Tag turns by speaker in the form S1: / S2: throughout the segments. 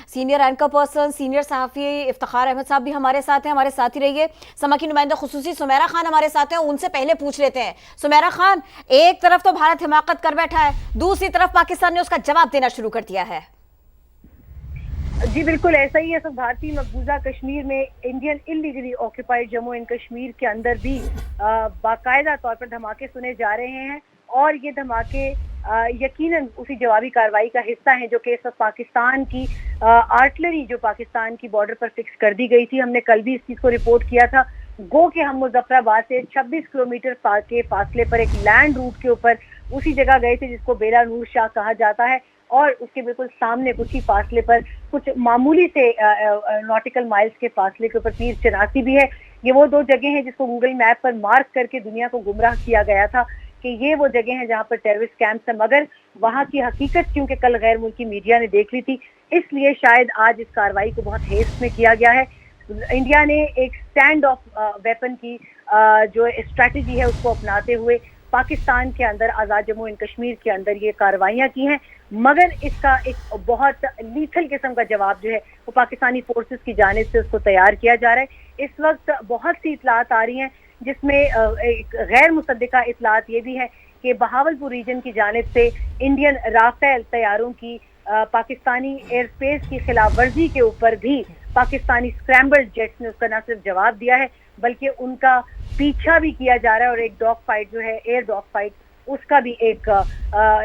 S1: Senior anchor person, senior सहाफ़ी इफ्तिखार अहमद साहब भी हमारे साथ हैं, हमारे साथ ही रहिए। समा की नुमाइंदा खुसूसी सुमेरा खान हमारे साथ हैं, उनसे पहले पूछ लेते हैं। सुमेरा खान, एक तरफ तो भारत हिमाकत कर बैठा है, दूसरी तरफ पाकिस्तान ने उसका जवाब देना शुरू कर दिया है।
S2: जी बिल्कुल ऐसा ही है। सब भारतीय मकबूजा कश्मीर में Indian illegally occupied Jammu and Kashmir के अंदर भी बाकायदा तौर पर धमाके सुने जा रहे हैं, और ये धमाके यकीनन उसी जवाबी कार्रवाई का हिस्सा हैं जो कि इस वक्त पाकिस्तान की आर्टिलरी जो पाकिस्तान की बॉर्डर पर फिक्स कर दी गई थी। हमने कल भी इस चीज़ को रिपोर्ट किया था। गो के हम मुजफ्फराबाद से 26 किलोमीटर के फासले पर एक लैंड रूट के ऊपर उसी जगह गए थे जिसको बेला नूर शाह कहा जाता है, और उसके बिल्कुल सामने कुछ ही फासले पर, कुछ मामूली से नॉटिकल माइल्स के फासले के ऊपर पीर चनासी भी है। ये वो दो जगह हैं जिसको गूगल मैप पर मार्क करके दुनिया को गुमराह किया गया था कि ये वो जगह हैं जहाँ पर टेररिस्ट कैंप्स हैं, मगर वहाँ की हकीकत क्योंकि कल गैर मुल्की मीडिया ने देख ली थी, इसलिए शायद आज इस कार्रवाई को बहुत हेस्ट में किया गया है। इंडिया ने एक स्टैंड ऑफ वेपन की जो स्ट्रैटेजी है उसको अपनाते हुए पाकिस्तान के अंदर, आज़ाद जम्मू एंड कश्मीर के अंदर ये कार्रवाइयाँ की हैं, मगर इसका एक बहुत लीथल किस्म का जवाब जो है वो पाकिस्तानी फोर्सेस की जानिब से उसको तैयार किया जा रहा है। इस वक्त बहुत सी इतलात आ रही हैं जिसमें एक गैर मुसद्दिका इतलात ये भी है कि बहावलपुर रीजन की जानिब से इंडियन राफेल तैयारों की पाकिस्तानी एयर स्पेस की खिलाफ वर्जी के ऊपर भी पाकिस्तानी स्क्रैम्बल्ड जेट्स ने उसका न सिर्फ जवाब दिया है बल्कि उनका पीछा भी किया जा रहा है, और एक डॉग फाइट जो है, एयर डॉग फाइट, उसका भी एक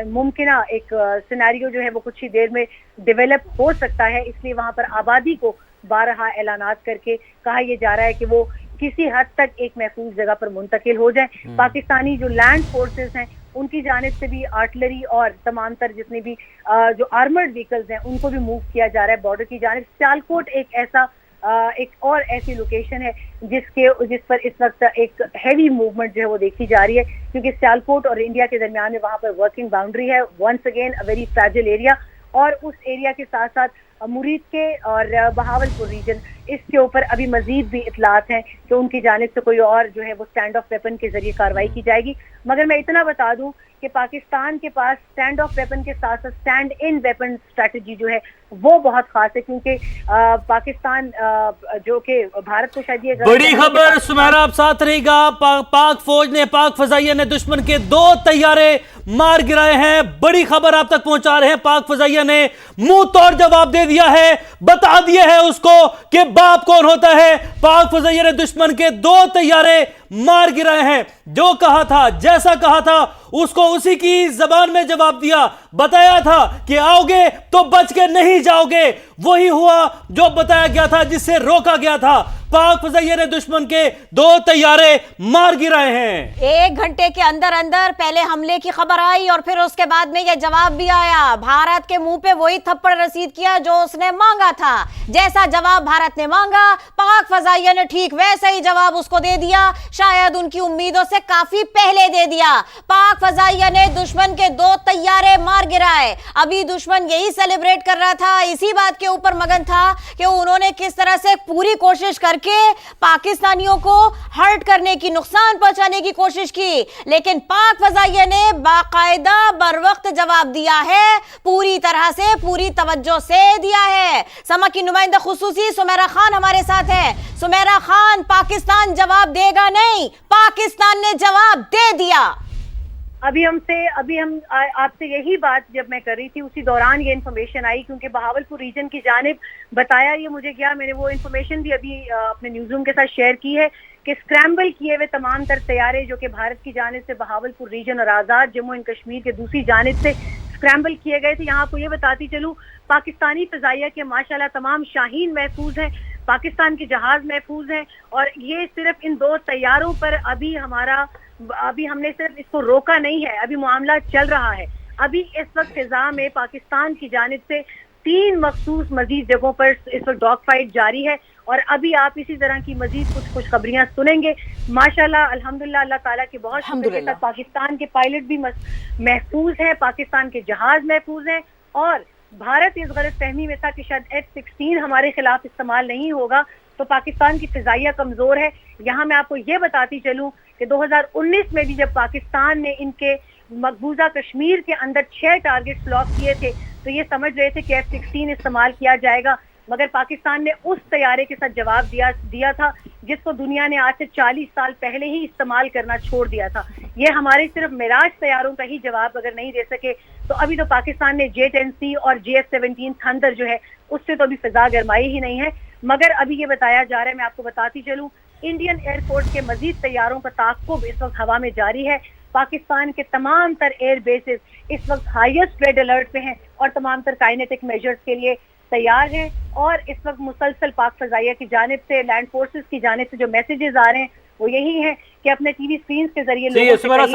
S2: मुमकिना एक सिनेरियो जो है वो कुछ ही देर में डेवलप हो सकता है। इसलिए वहां पर आबादी को बारहा ऐलानात करके कहा यह जा रहा है कि वो किसी हद तक एक महफूज जगह पर मुंतकिल हो जाए। पाकिस्तानी जो लैंड फोर्सेस हैं उनकी जानिब से भी आर्टिलरी और तमाम तर जितनी भी जो आर्मर्ड व्हीकल्स हैं उनको भी मूव किया जा रहा है बॉर्डर की जानिब। सियालकोट एक और ऐसी लोकेशन है जिस पर इस वक्त एक हैवी मूवमेंट जो है वो देखी जा रही है, क्योंकि सियालकोट और इंडिया के दरमियान में वहाँ पर वर्किंग बाउंड्री है, once again a very fragile area, और उस एरिया के साथ साथ मुरीद के और बहावलपुर रीजन, इसके ऊपर अभी मजीद भी इतलात हैं कि उनकी जानिब से कोई और जो है वो स्टैंड ऑफ वेपन के जरिए कार्रवाई की जाएगी। मगर मैं इतना बता दूं कि पाकिस्तान के पास स्टैंड ऑफ वेपन के साथ साथ स्टैंड इन वेपन स्ट्रैटेजी जो है वो बहुत खास है, क्योंकि पाकिस्तान जो कि भारत को शायद ये
S3: बड़ी खबर सुमेरा आप साथ रहेगा। पाक फौज ने, पाक फजाइया ने दुश्मन के 2 तैयारे मार गिराए हैं। बड़ी खबर आप तक पहुंचा रहे हैं। पाक फजाइया ने मुंह तोड़ जवाब दे दिया है, बता दिया है उसको कि बाप कौन होता है। पाक फजाइया ने दुश्मन के 2 तैयारे मार गिराए हैं। जो कहा था, जैसा कहा था, उसको उसी की जबान में जवाब दिया। बताया था कि आओगे तो बच के नहीं जाओगे, वही हुआ जो बताया गया था, जिससे रोका गया था। पाक फजाइया ने दुश्मन के 2 तैयारे मार गिराए हैं।
S1: 1 घंटे के अंदर अंदर पहले हमले की खबर आई और फिर उसके बाद में यह जवाब भी आया। भारत के मुंह पे वही थप्पड़ रसीद किया जो उसने मांगा था। जैसा जवाब भारत ने मांगा, पाक फजाइया ने ठीक वैसा ही जवाब उसको दे दिया, शायद उनकी उम्मीदों से काफी पहले दे दिया। पाक फजाइया ने दुश्मन के 2 तैयारे मार गिराए। अभी दुश्मन यही सेलिब्रेट कर रहा था, इसी बात के ऊपर मगन था कि उन्होंने किस तरह से पूरी कोशिश करके पाकिस्तानियों को हर्ट करने की, नुकसान पहुंचाने की कोशिश की, लेकिन पाक फजाइया ने बाकायदा बर वक्त जवाब दिया है, पूरी तरह से, पूरी तवज्जो से दिया है। समा की नुमाइंदा खुसूसी सुमेरा खान हमारे साथ है। सुमेरा खान, पाकिस्तान जवाब देगा नहीं, पाकिस्तान ने जवाब दे दिया।
S2: अभी हम आपसे यही बात जब मैं कर रही थी उसी दौरान ये इन्फॉर्मेशन आई, क्योंकि बहावलपुर रीजन की जानिब बताया ये मुझे गया, मैंने वो इन्फॉर्मेशन भी अभी अपने न्यूज़ रूम के साथ शेयर की है कि स्क्रैम्बल किए हुए तमाम तर तैयारे जो कि भारत की जानिब से बहावलपुर रीजन और आज़ाद जम्मू एंड कश्मीर के दूसरी जानिब से स्क्रैम्बल किए गए थे। यहाँ आपको ये बताती चलूँ, पाकिस्तानी फ़ज़ाइया के माशाल्लाह तमाम शाहीन महफूज हैं, पाकिस्तान के जहाज महफूज हैं, और ये सिर्फ इन 2 तैयारों पर अभी हमने सिर्फ इसको रोका नहीं है, अभी मामला चल रहा है। अभी इस वक्त फिजा में पाकिस्तान की जानिब से 3 मखसूस मजीद जगहों पर इस वक्त डॉग फाइट जारी है, और अभी आप इसी तरह की मजीद कुछ खुशखबरियां सुनेंगे। माशाल्लाह, अल्हम्दुलिल्लाह, अल्लाह ताला की बहुत शुक्र है, पाकिस्तान के पायलट भी महफूज हैं, पाकिस्तान के जहाज महफूज हैं, और भारत इस गलत फहमी में था कि शायद F-16 हमारे खिलाफ इस्तेमाल नहीं होगा, तो पाकिस्तान की फिजाइया कमजोर है। यहाँ मैं आपको ये बताती चलूँ कि 2019 में भी जब पाकिस्तान ने इनके मकबूजा कश्मीर के अंदर 6 टारगेट्स लॉक किए थे, तो ये समझ रहे थे कि F-16 इस्तेमाल किया जाएगा, मगर पाकिस्तान ने उस तैयारे के साथ जवाब दिया था जिसको दुनिया ने आज से 40 साल पहले ही इस्तेमाल करना छोड़ दिया था। ये हमारे सिर्फ मिराज तैयारों का ही जवाब अगर नहीं दे सके तो अभी तो पाकिस्तान ने J-10C और JF-17 थंडर जो है उससे तो अभी फिजा गरमाई ही नहीं है। मगर अभी ये बताया जा रहा है, मैं आपको बताती चलूं, इंडियन एयरफोर्स के मजीद तैयारों का ताक़ुब इस वक्त हवा में जारी है। पाकिस्तान के तमाम तर एयर बेसेस इस वक्त हाईएस्ट रेड अलर्ट पे हैं और तमाम तर काइनेटिक मेजर्स के लिए तैयार हैं। और इस वक्त मुसलसल पाक फजाइया की जानिब से, लैंड फोर्सेस की जानिब से जो मैसेजेस आ रहे हैं वो यही हैं कि अपने टीवी स्क्रीन के जरिए
S3: Sí, eso me lo